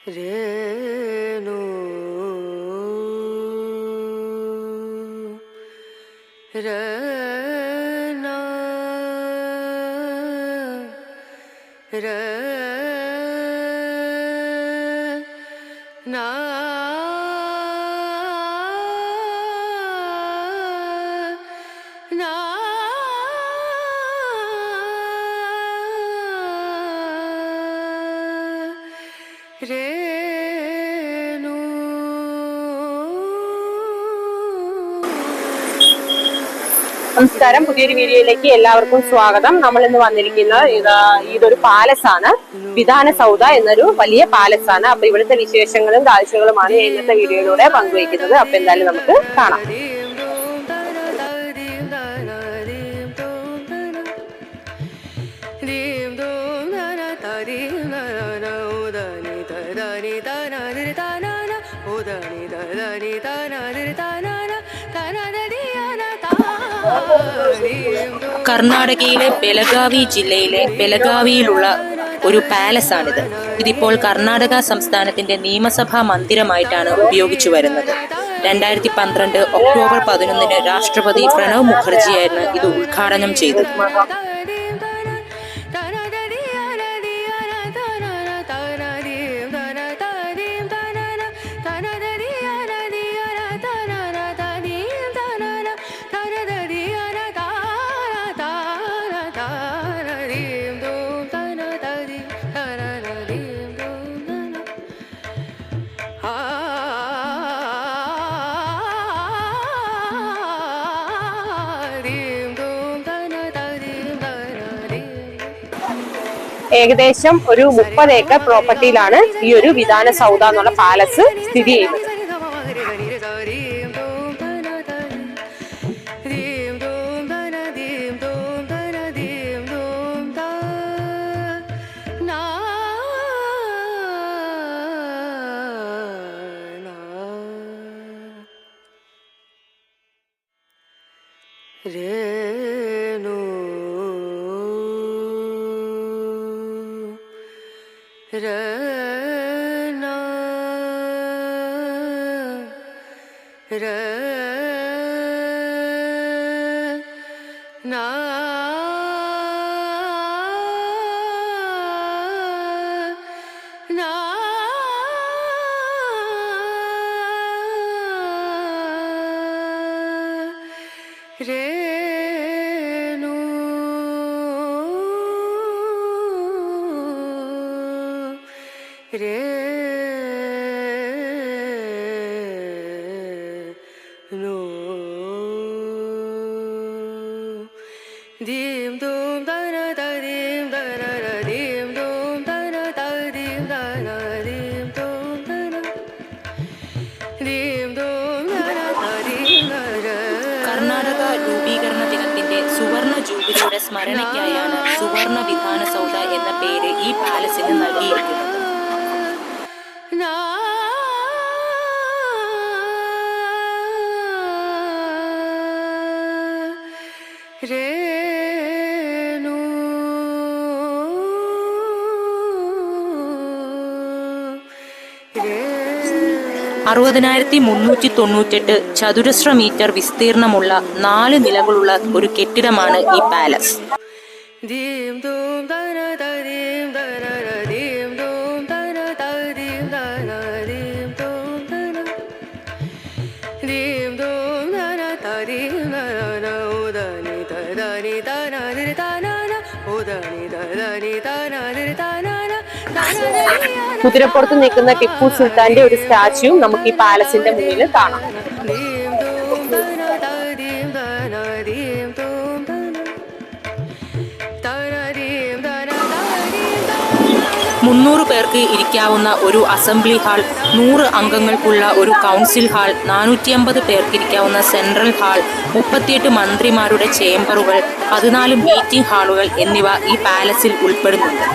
രേണു രന രന നമസ്കാരം, പുതിയൊരു വീഡിയോയിലേക്ക് എല്ലാവർക്കും സ്വാഗതം. നമ്മൾ ഇന്ന് വന്നിരിക്കുന്നത് ഇതൊരു പാലസ് ആണ്. വിധാന സൗധ എന്നൊരു വലിയ പാലസ് ആണ്. അപ്പൊ ഇവിടുത്തെ വിശേഷങ്ങളും കാഴ്ചകളുമാണ് ഇന്നത്തെ വീഡിയോയിലൂടെ പങ്കുവയ്ക്കുന്നത്. അപ്പൊ എന്തായാലും നമുക്ക് കാണാം. കർണാടകയിലെ ബെലഗാവി ജില്ലയിലെ ബെലഗാവിയിലുള്ള ഒരു പാലസ് ആണിത്. ഇതിപ്പോൾ കർണാടക സംസ്ഥാനത്തിന്റെ നിയമസഭാ മന്ദിരമായിട്ടാണ് ഉപയോഗിച്ചു വരുന്നത്. 2012 ഒക്ടോബർ 11 രാഷ്ട്രപതി പ്രണവ് മുഖർജിയായിരുന്നു ഇത് ഉദ്ഘാടനം ചെയ്തത്. ഏകദേശം ഒരു 30 ഏക്കർ പ്രോപ്പർട്ടിയിലാണ് ഈ ഒരു വിധാന സൗധ എന്നുള്ള പാലസ് സ്ഥിതി ചെയ്യുന്നത്. രേണു രന രന രേണു രേണു ദീം ദൂം ദന ദീം ദന ദീം ദൂം ദന ദീം ദന ദീം ദൂം ദന ദീം ദൂം ദന ദീം ദന. കർണാടക രൂപീകരണ ദിനത്തിന്റെ സുവർണ ജൂബിലിയുടെ സ്മരണയ്ക്കായാണ് സുവർണ വിധാന സൗധ എന്ന പേര് ഈ പാലസിന് നൽകിയിരിക്കുന്നത്. രേണു 60,398 ചതുരശ്ര മീറ്റർ വിസ്തീർണമുള്ള 4 നിലകളുള്ള ഒരു കെട്ടിടമാണ് ഈ പാലസ്. ദീം ദൂം ദന ദീം ദന ദീം ദൂം ദന ദീം ദന ദീം ദൂം ദന ദീം ദൂം ദന ദീം ദന ഉദനി ദനി ദന ദന ഉദനി ദനി ദന ദന. കുതിരപ്പുറത്ത് നിൽക്കുന്ന ടിപ്പു സുൽത്താന്റെ ഒരു സ്റ്റാച്യൂവും നമുക്ക് ഈ പാലസിന്റെ മുന്നിൽ കാണാം. 300 പേർക്ക് ഇരിക്കാവുന്ന ഒരു അസംബ്ലി ഹാൾ, 100 അംഗങ്ങൾക്കുള്ള ഒരു കൗൺസിൽ ഹാൾ, 450 പേർക്ക് ഇരിക്കാവുന്ന സെൻട്രൽ ഹാൾ, 38 മന്ത്രിമാരുടെ ചേംബറുകൾ, 14 മീറ്റിംഗ് ഹാളുകൾ എന്നിവ ഈ പാലസിൽ ഉൾപ്പെടുന്നുണ്ട്.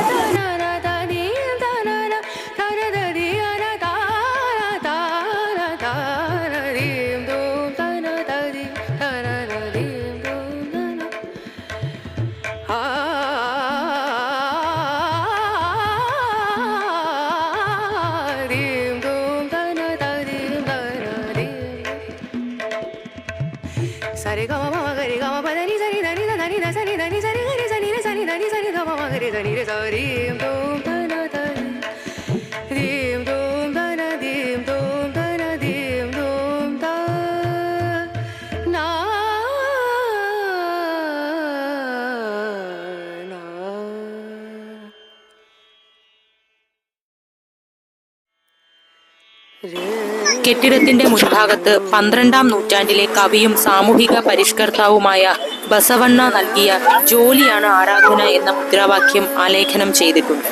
Sare ga ma ma ga re ga ma pa da ni sa ni da ni da ni da sa ni da ni sa ni ga re sa ni re sa ni da ni sa ni da ma ma ga re da ni re sa rim dum da na da rim dum da na dim dum da na dim dum da na na. കെട്ടിടത്തിന്റെ മുൻഭാഗത്ത് 12-ാം നൂറ്റാണ്ടിലെ കവിയും സാമൂഹിക പരിഷ്കർത്താവുമായ ബസവണ്ണ നൽകിയ ജോലിയാണ് ആരാധന എന്ന മുദ്രാവാക്യം ആലേഖനം ചെയ്തിട്ടുണ്ട്.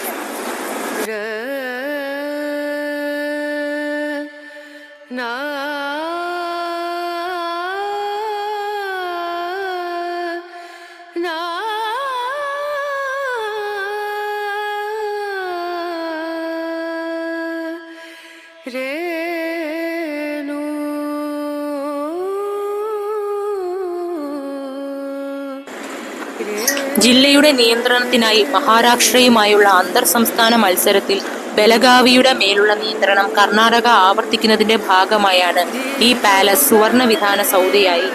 ജില്ലയുടെ നിയന്ത്രണത്തിനായി മഹാരാഷ്ട്രയുമായുള്ള അന്തർ സംസ്ഥാന മത്സരത്തിൽ ബലഗാവിയുടെ മേലുള്ള നിയന്ത്രണം കർണാടക ആവർത്തിക്കുന്നതിന്റെ ഭാഗമായാണ് ഈ പാലസ് സുവർണ വിധാന സൗധയായി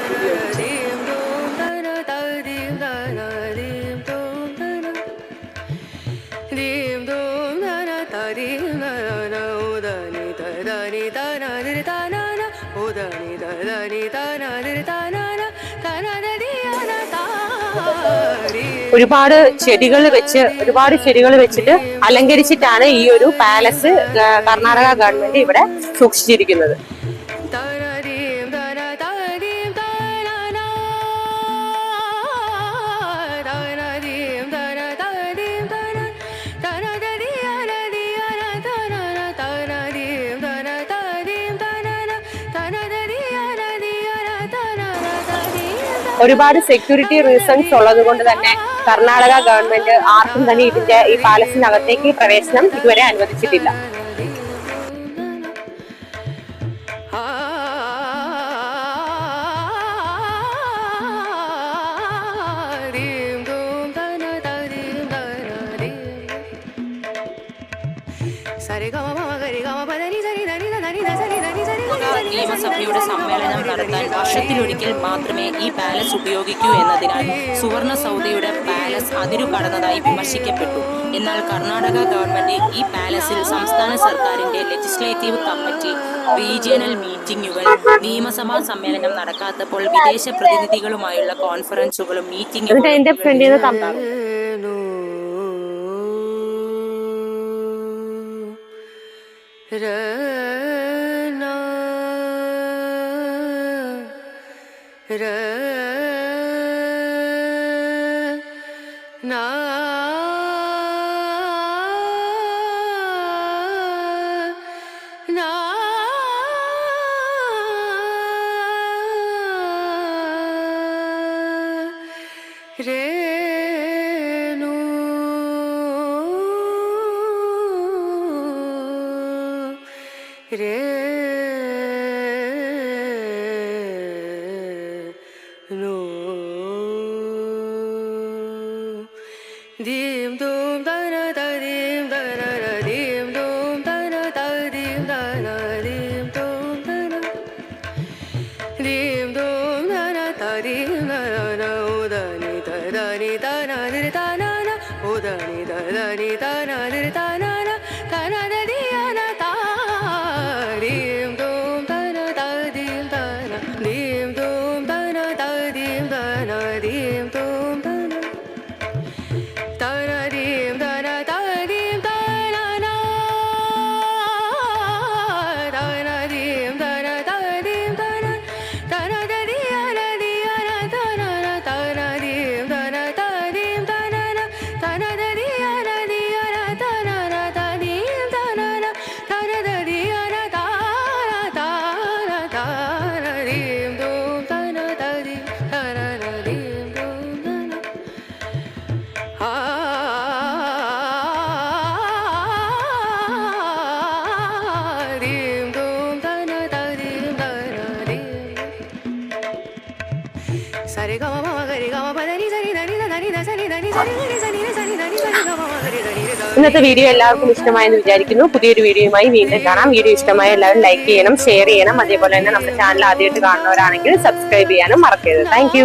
ഒരുപാട് ചെടികൾ വെച്ചിട്ട് അലങ്കരിച്ചിട്ടാണ് ഈ ഒരു പാലസ് കർണാടക ഗവൺമെന്റ് ഇവിടെ സൂക്ഷിച്ചിരിക്കുന്നത്. ഒരുപാട് സെക്യൂരിറ്റി റീസൺസ് ഉള്ളത് കൊണ്ട് തന്നെ കർണാടക ഗവൺമെന്റ് ആർക്കും തന്നെ ഈ പാലസിനകത്തേക്ക് പ്രവേശനം ഇതുവരെ അനുവദിച്ചിട്ടില്ല. നിയമസഭയുടെ സമ്മേളനം നടത്താൻ വർഷത്തിലൊരിക്കൽ മാത്രമേ ഈ പാലസ് ഉപയോഗിക്കൂ എന്നതിനാൽ സുവർണ സൗധയുടെ പാലസ് അതിരു കടന്നതായി വിമർശിക്കപ്പെട്ടു. എന്നാൽ കർണാടക ഗവൺമെന്റ് ഈ പാലസിൽ സംസ്ഥാന സർക്കാരിന്റെ ലെജിസ്ലേറ്റീവ് കമ്മിറ്റി റീജിയണൽ മീറ്റിംഗുകൾ, നിയമസഭാ സമ്മേളനം നടക്കാത്തപ്പോൾ വിദേശ പ്രതിനിധികളുമായുള്ള കോൺഫറൻസുകളും മീറ്റിംഗുകളും dim dum da na da dim da na na dim dum da na da dim da na dim dum da na dim dum da na da dim da na o da ni da na dir da na na o da ni da na dir da na na da na da di na da dim dum da na da dim da na dim dum da na da dim da na dim dum da na dim da na da dim da na na da na dim da na da dim da na da na da di na da na na da na dim da na da dim da na na da na da di na da na na da dim da na na da na da di na da da da na dim dum da na da di da na na dim dum da na dim dum da na da dim da na dim sare ga ma ma ga re ga ma pa da ni sa ni da ni da ni da sa ni da ni sa ni ga re sa ni da ni sa ni da ma ma ga re da ni re sa ഇന്നത്തെ video എല്ലാവർക്കും ഇഷ്ടമായെന്ന് വിചാരിക്കുന്നു. പുതിയൊരു വീഡിയോയുമായി വീണ്ടും കാണാം. Video ഇഷ്ടമായ എല്ലാവരും ലൈക്ക് ചെയ്യണം, ഷെയർ ചെയ്യണം. അതേപോലെ തന്നെ നമ്മുടെ ചാനൽ ആദ്യമായിട്ട് കാണുന്നവരാണെങ്കിൽ സബ്സ്ക്രൈബ് ചെയ്യാനും മറക്കരുത്. താങ്ക്